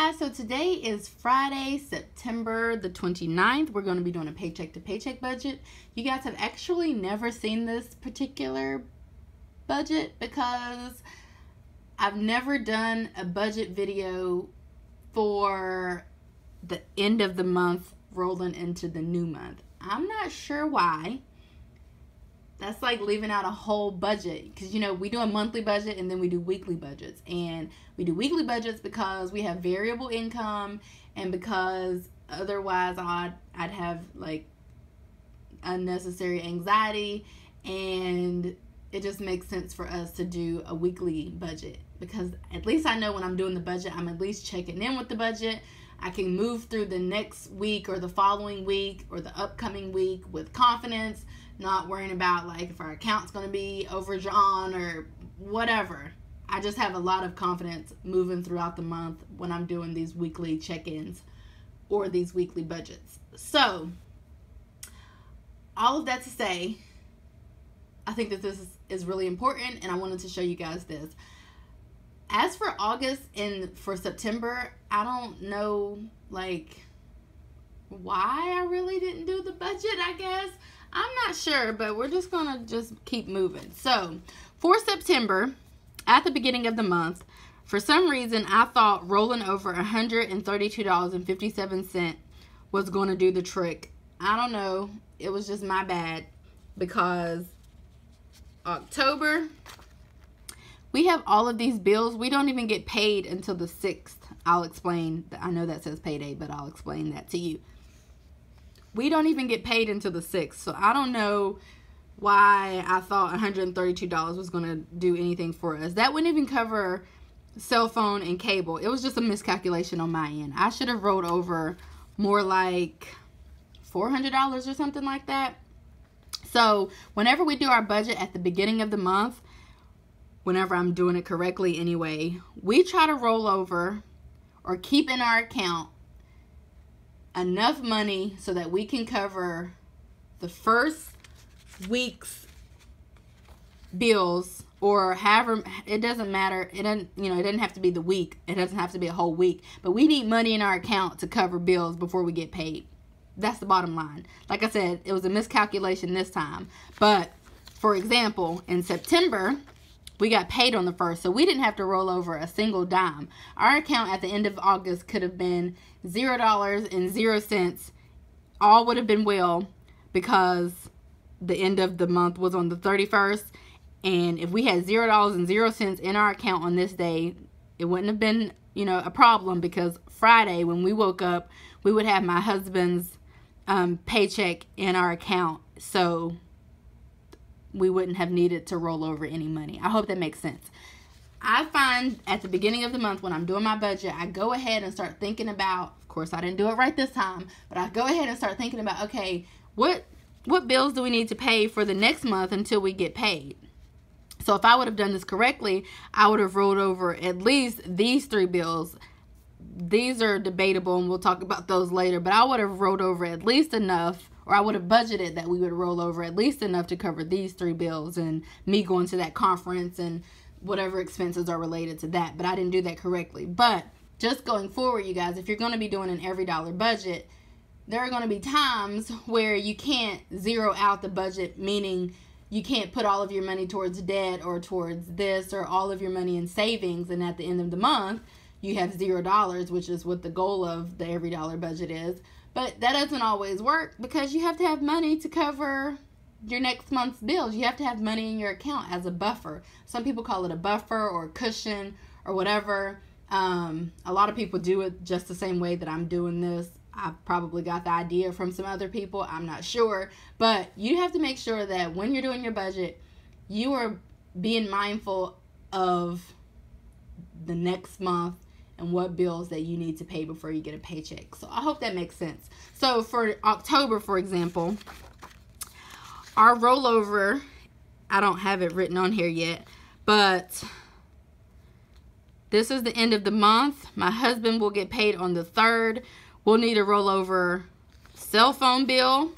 guys, so today is Friday, September the 29th. We're going to be doing a paycheck to paycheck budget. You guys have actually never seen this particular budget because I've never done a budget video for the end of the month rolling into the new month. I'm not sure why. That's like leaving out a whole budget because, you know, we do a monthly budget and then we do weekly budgets. And we do weekly budgets because we have variable income and because otherwise I'd have like unnecessary anxiety, and it just makes sense for us to do a weekly budget because at least I know when I'm doing the budget, I'm at least checking in with the budget. I can move through the next week or the following week or the upcoming week with confidence, not worrying about like if our account's going to be overdrawn or whatever. I just have a lot of confidence moving throughout the month when I'm doing these weekly check-ins or these weekly budgets. So, all of that to say, I think that this is really important and I wanted to show you guys this. As for August and for September, I don't know like why I really didn't do the budget, I guess. I'm not sure, but we're just going to just keep moving. So, for September, at the beginning of the month, for some reason, I thought rolling over $132.57 was going to do the trick. I don't know. It was just my bad because October, we have all of these bills. We don't even get paid until the 6th. I'll explain. I know that says payday, but I'll explain that to you. We don't even get paid until the 6th. So I don't know why I thought $132 was going to do anything for us. That wouldn't even cover cell phone and cable. It was just a miscalculation on my end. I should have rolled over more like $400 or something like that. So whenever we do our budget at the beginning of the month, whenever I'm doing it correctly anyway, we try to roll over or keep in our account enough money so that we can cover the first week's bills, or however, it doesn't matter. It doesn't, you know, it doesn't have to be the week. It doesn't have to be a whole week, but we need money in our account to cover bills before we get paid. That's the bottom line. Like I said, it was a miscalculation this time. But for example, in September, we got paid on the 1st, so we didn't have to roll over a single dime. Our account at the end of August could have been $0.00. All would have been well because the end of the month was on the 31st. And if we had $0.00 in our account on this day, it wouldn't have been, you know, a problem because Friday when we woke up, we would have my husband's paycheck in our account. So we wouldn't have needed to roll over any money. I hope that makes sense. I find at the beginning of the month when I'm doing my budget, I go ahead and start thinking about, of course I didn't do it right this time, but I go ahead and start thinking about, okay, what bills do we need to pay for the next month until we get paid? So if I would have done this correctly, I would have rolled over at least these 3 bills. These are debatable and we'll talk about those later, but I would have rolled over at least enough, or I would have budgeted that we would roll over at least enough to cover these 3 bills and me going to that conference and whatever expenses are related to that. But I didn't do that correctly. But just going forward, you guys, if you're going to be doing an every dollar budget, there are going to be times where you can't zero out the budget, meaning you can't put all of your money towards debt or towards this or all of your money in savings, and at the end of the month you have $0, which is what the goal of the every dollar budget is. But that doesn't always work because you have to have money to cover your next month's bills. You have to have money in your account as a buffer. Some people call it a buffer or a cushion or whatever. A lot of people do it just the same way that I'm doing this. I probably got the idea from some other people. I'm not sure. But you have to make sure that when you're doing your budget, you are being mindful of the next month and what bills that you need to pay before you get a paycheck. So I hope that makes sense. So for October, for example, our rollover, I don't have it written on here yet, but this is the end of the month. My husband will get paid on the 3rd. We'll need a rollover cell phone bill.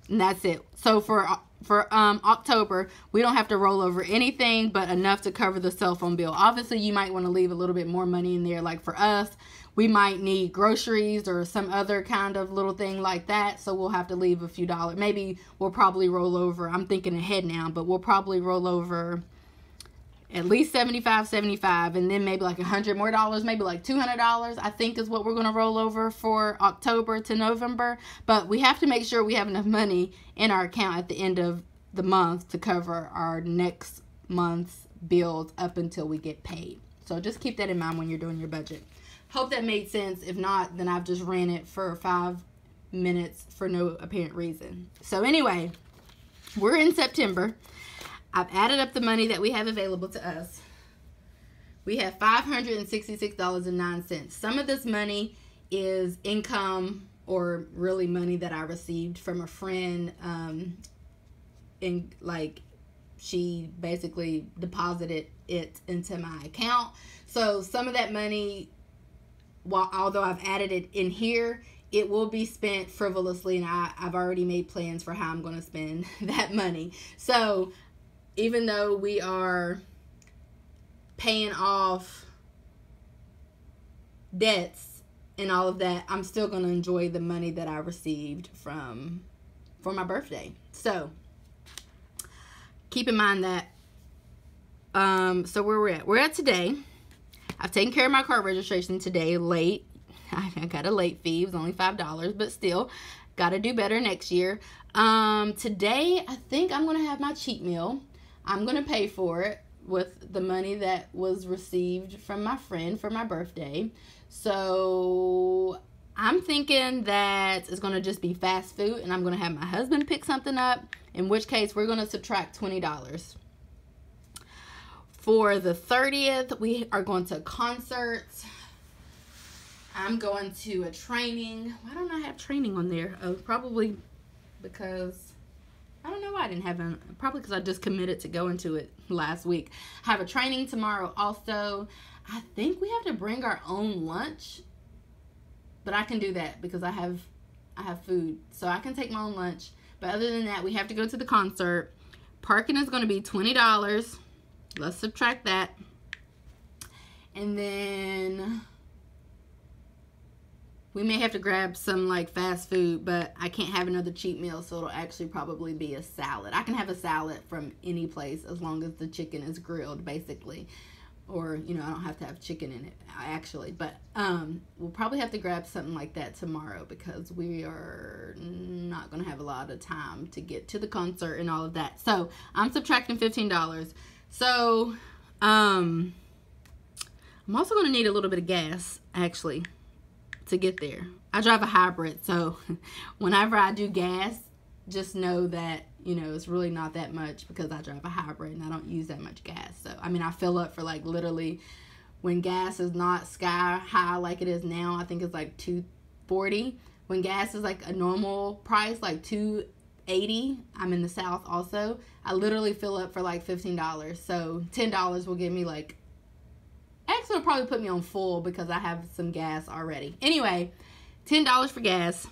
And that's it. So for for October, we don't have to roll over anything but enough to cover the cell phone bill. Obviously, you might want to leave a little bit more money in there. Like for us, we might need groceries or some other kind of little thing like that. So we'll have to leave a few dollars. Maybe we'll probably roll over. I'm thinking ahead now, but we'll probably roll over at least $75, and then maybe like $100 more, maybe like $200, I think is what we're going to roll over for October to November. But we have to make sure we have enough money in our account at the end of the month to cover our next month's bills up until we get paid. So just keep that in mind when you're doing your budget. Hope that made sense. If not, then I've just ran it for 5 minutes for no apparent reason. So anyway, we're in September. I've added up the money that we have available to us. We have $566.09. Some of this money is income, or really money that I received from a friend. She basically deposited it into my account. So some of that money, although I've added it in here, it will be spent frivolously, and I've already made plans for how I'm going to spend that money. So even though we are paying off debts and all of that, I'm still going to enjoy the money that I received for my birthday. So keep in mind that. So where we're at today. I've taken care of my car registration today, late. I got a late fee. It was only $5, but still, got to do better next year. Today, I think I'm going to have my cheat meal. I'm going to pay for it with the money that was received from my friend for my birthday. So I'm thinking that it's going to just be fast food, and I'm going to have my husband pick something up, in which case we're going to subtract $20. For the 30th, we are going to concerts. I'm going to a training. Why don't I have training on there? Oh, probably because I don't know why I didn't have it. Probably because I just committed to going to it last week. I have a training tomorrow also. I think we have to bring our own lunch, but I can do that because I have food, so I can take my own lunch. But other than that, we have to go to the concert. Parking is going to be $20. Let's subtract that. And then we may have to grab some like fast food, but I can't have another cheat meal, so it'll actually probably be a salad. I can have a salad from any place as long as the chicken is grilled, basically. Or, you know, I don't have to have chicken in it, actually. But we'll probably have to grab something like that tomorrow because we are not going to have a lot of time to get to the concert and all of that. So I'm subtracting $15. So I'm also going to need a little bit of gas, actually, to get there. I drive a hybrid, so whenever I do gas, just know that, you know, it's really not that much because I drive a hybrid and I don't use that much gas. So, I mean, I fill up for like literally when gas is not sky high like it is now. I think it's like $2.40. When gas is like a normal price, like $2.80. I'm in the South also. I literally fill up for like $15. So $10 will give me like, actually it'll probably put me on full because I have some gas already. Anyway, $10 for gas.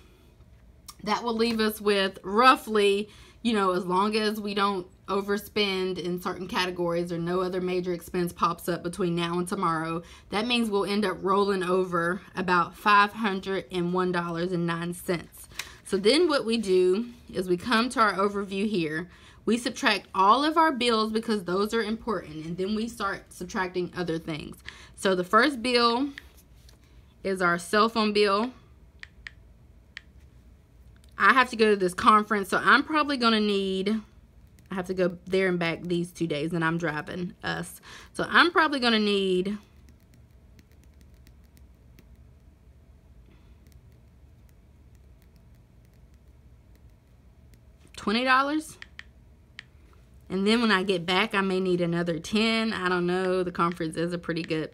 That will leave us with roughly, you know, as long as we don't overspend in certain categories or no other major expense pops up between now and tomorrow, that means we'll end up rolling over about $501.09. So then what we do is we come to our overview here. We subtract all of our bills because those are important, and then we start subtracting other things. So the first bill is our cell phone bill. I have to go to this conference, so I'm probably going to need, I have to go there and back these 2 days, and I'm driving us. So I'm probably going to need $20. And then when I get back, I may need another 10. I don't know. The conference is a pretty good,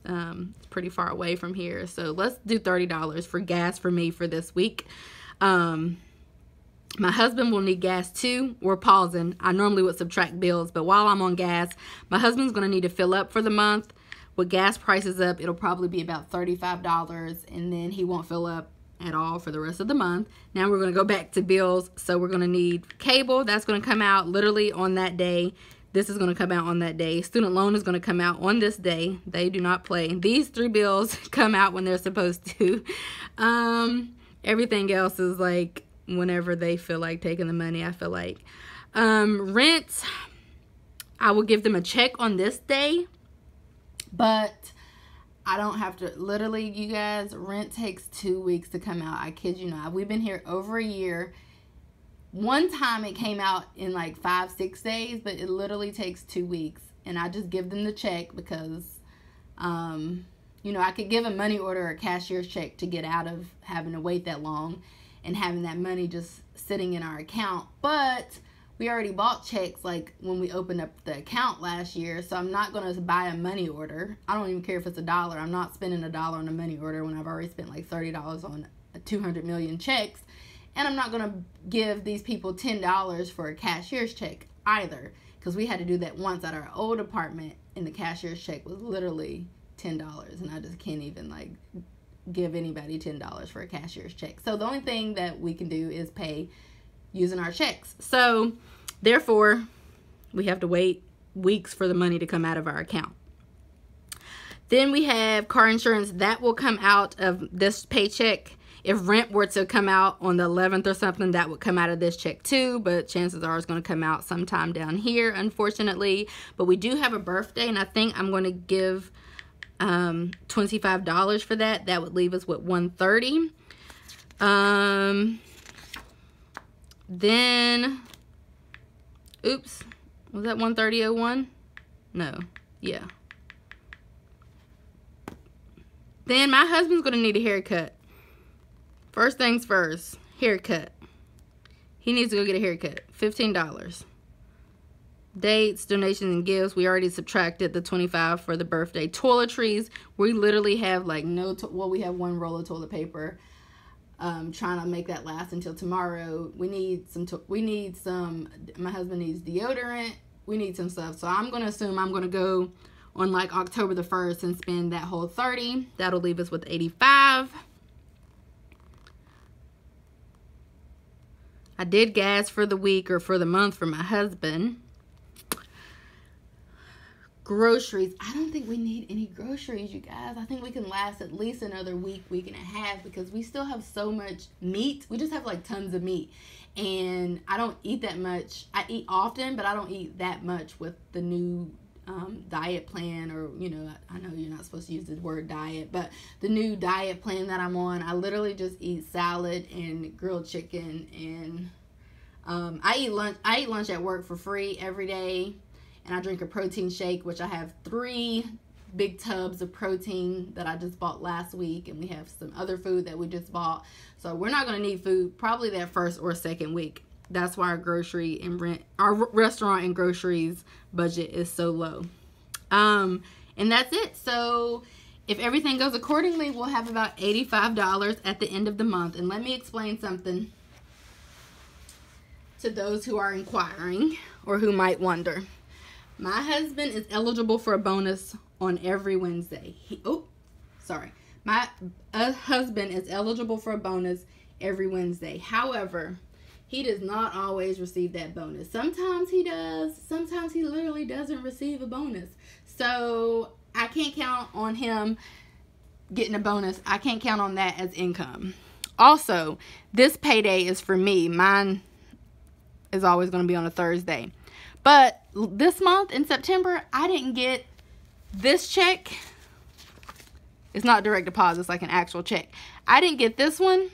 it's pretty far away from here. So let's do $30 for gas for me for this week. My husband will need gas too. We're pausing. I normally would subtract bills, but while I'm on gas, my husband's going to need to fill up for the month. With gas prices up, it'll probably be about $35, and then he won't fill up at all for the rest of the month. Now we're going to go back to bills. So we're going to need cable. That's going to come out literally on that day. This is going to come out on that day. Student loan is going to come out on this day. They do not play. These 3 bills come out when they're supposed to. Everything else is like whenever they feel like taking the money, I feel like. Rent, I will give them a check on this day, but I don't have to. Literally, you guys, rent takes 2 weeks to come out. I kid you not. We've been here over a year. One time it came out in like 5-6 days, but it literally takes 2 weeks. And I just give them the check because, you know, I could give a money order or a cashier's check to get out of having to wait that long and having that money just sitting in our account. But we already bought checks like when we opened up the account last year, so I'm not going to buy a money order. I don't even care if it's $1. I'm not spending $1 on a money order when I've already spent like $30 on 200 million checks. And I'm not going to give these people $10 for a cashier's check either, because we had to do that once at our old apartment, and the cashier's check was literally $10, and I just can't even like give anybody $10 for a cashier's check. So the only thing that we can do is pay using our checks. So therefore, we have to wait weeks for the money to come out of our account. Then we have car insurance. That will come out of this paycheck. If rent were to come out on the 11th or something, that would come out of this check too, but chances are it's going to come out sometime down here, unfortunately. But we do have a birthday, and I think I'm going to give $25 for that. That would leave us with $130. Then, oops, was that 130.01? No, yeah. Then my husband's going to need a haircut. First things first, haircut. He needs to go get a haircut. $15. Dates, donations, and gifts. We already subtracted the $25 for the birthday. Toiletries. We literally have like no, well, we have 1 roll of toilet paper. Trying to make that last until tomorrow. We need some, my husband needs deodorant. We need some stuff. So I'm going to assume I'm going to go on like October the 1st and spend that whole $30. That'll leave us with $85. I did gas for the week or for the month for my husband. Groceries. I don't think we need any groceries, you guys. I think we can last at least another week, week and a half, because we still have so much meat. We just have like tons of meat. And I don't eat that much. I eat often, but I don't eat that much with the new diet plan, or, you know, I know you're not supposed to use the word diet, but the new diet plan that I'm on, I literally just eat salad and grilled chicken, and I eat lunch at work for free every day, and I drink a protein shake, which I have 3 big tubs of protein that I just bought last week, and we have some other food that we just bought. So we're not going to need food probably that first or second week. That's why our grocery and our restaurant and groceries budget is so low. And that's it. So if everything goes accordingly, we'll have about $85 at the end of the month. And let me explain something to those who are inquiring or who might wonder. My husband is eligible for a bonus on every Wednesday. My husband is eligible for a bonus every Wednesday. However, he does not always receive that bonus. Sometimes he does. Sometimes he literally doesn't receive a bonus. So I can't count on him getting a bonus. I can't count on that as income. Also, this payday is for me. Mine is always going to be on a Thursday. But this month in September, I didn't get this check. It's not direct deposit. It's like an actual check. I didn't get this one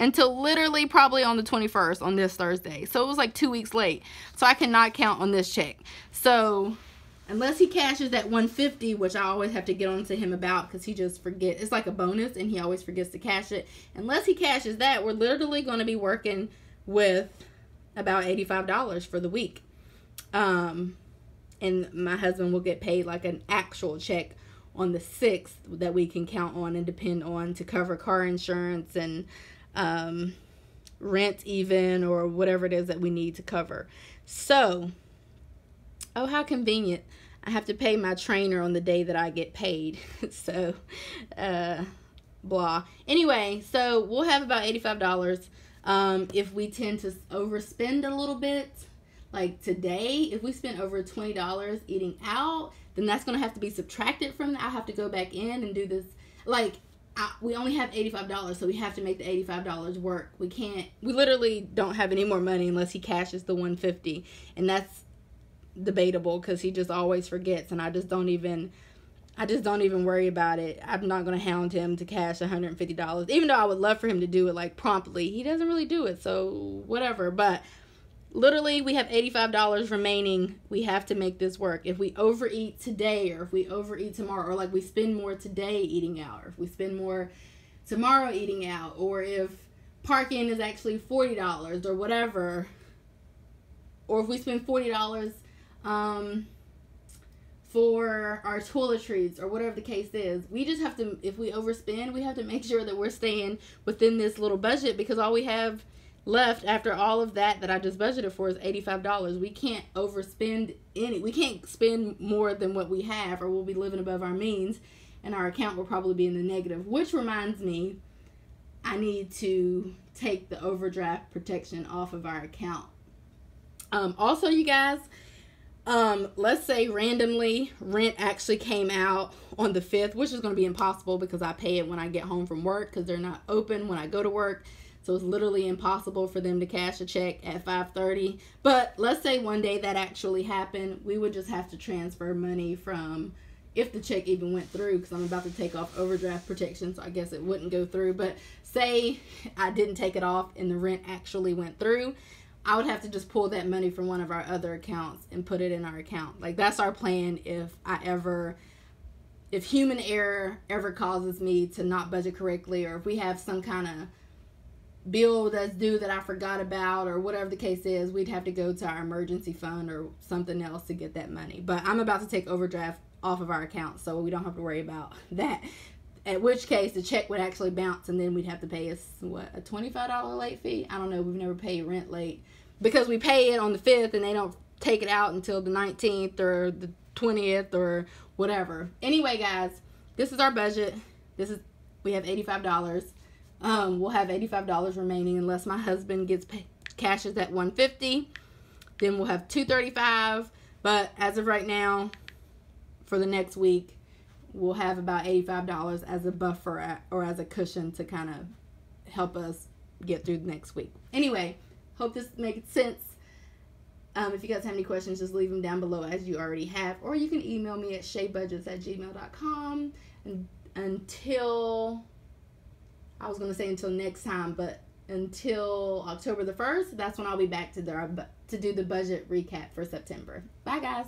until literally probably on the 21st, on this Thursday. So it was like 2 weeks late. So I cannot count on this check. So unless he cashes that $150, which I always have to get on to him about because he just forgets. It's like a bonus and he always forgets to cash it. Unless he cashes that, we're literally going to be working with about $85 for the week. And my husband will get paid like an actual check on the 6th that we can count on and depend on to cover car insurance and rent even, or whatever it is that we need to cover. So, oh, how convenient. I have to pay my trainer on the day that I get paid. So, blah. Anyway, so we'll have about $85. If we tend to overspend a little bit, like today, if we spent over $20 eating out, then that's going to have to be subtracted from that. I'll have to go back in and do this. Like, we only have $85, so we have to make the $85 work. We literally don't have any more money unless he cashes the $150, and that's debatable because he just always forgets, and I just don't even worry about it. I'm not going to hound him to cash $150, even though I would love for him to do it like promptly. He doesn't really do it, so whatever. But literally, we have $85 remaining. We have to make this work. If we overeat today, or if we overeat tomorrow, or like we spend more today eating out, or if we spend more tomorrow eating out, or if parking is actually $40 or whatever, or if we spend $40 for our toiletries or whatever the case is, we just have to, if we overspend, we have to make sure that we're staying within this little budget, because all we have left after all of that I just budgeted for is $85. We can't overspend we can't spend more than what we have, or we'll be living above our means and our account will probably be in the negative. Which reminds me, I need to take the overdraft protection off of our account. Also, you guys, let's say randomly rent actually came out on the 5th, which is going to be impossible because I pay it when I get home from work, because they're not open when I go to work. So it's literally impossible for them to cash a check at 5:30. But let's say one day that actually happened, we would just have to transfer money from, if the check even went through, because I'm about to take off overdraft protection, so I guess it wouldn't go through. But say I didn't take it off and the rent actually went through, I would have to just pull that money from one of our other accounts and put it in our account. Like, that's our plan if human error ever causes me to not budget correctly, or if we have some kind of bill that's due that I forgot about, or whatever the case is, we'd have to go to our emergency fund or something else to get that money. But I'm about to take overdraft off of our account, so we don't have to worry about that. At which case the check would actually bounce, and then we'd have to pay a $25 late fee. I don't know. We've never paid rent late because we pay it on the 5th and they don't take it out until the 19th or the 20th or whatever. Anyway, guys, this is our budget. We have $85. We'll have $85 remaining unless my husband cashes that $150. Then we'll have $235. But as of right now, for the next week, we'll have about $85 as a buffer or as a cushion to kind of help us get through the next week. Anyway, hope this makes sense. If you guys have any questions, just leave them down below as you already have. Or you can email me at shaybudgets@gmail.com. And until next time, but until October the 1st, that's when I'll be back to do the budget recap for September. Bye, guys.